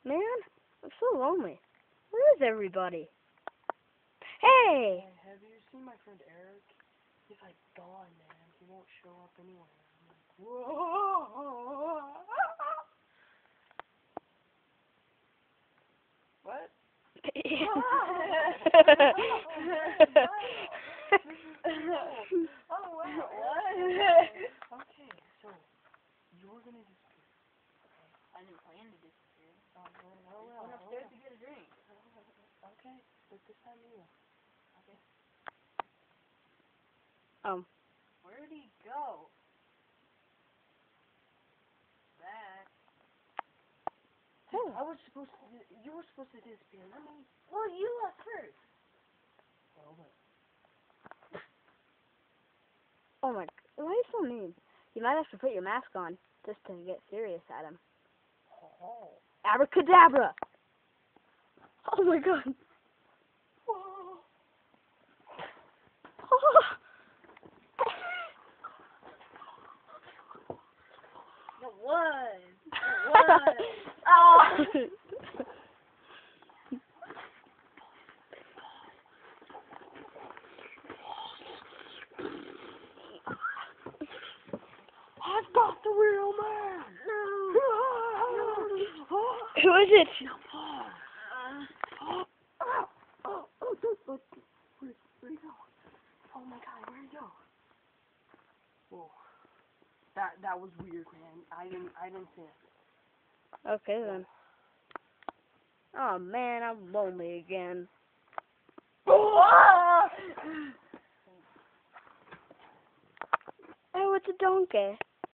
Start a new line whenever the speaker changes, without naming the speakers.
Man, I'm so lonely. Where is everybody? Hey!
Have you seen my friend Eric? He's like gone, man. He won't show up anywhere. I'm like, whoa. What? Oh, wow. What? Okay, so you were gonna disappear.
I didn't plan to disappear.
Oh, well,
I went upstairs to get a drink.
Okay, but this time you.
Where'd he go? Back.
I was supposed to. You were supposed to disappear. Let me.
Well, you left first.
Well, but.
Oh my, why are you so mean? You might have to put your mask on just to get serious at him.
Oh.
Abracadabra! Oh my god.
It was. It was. Oh.
I've got the real man.
Who is it?
Where'd he go? Oh my god, where'd he go? Whoa. That was weird, man. I didn't see it.
Okay then. Oh man, I'm lonely again. Oh, it's a donkey.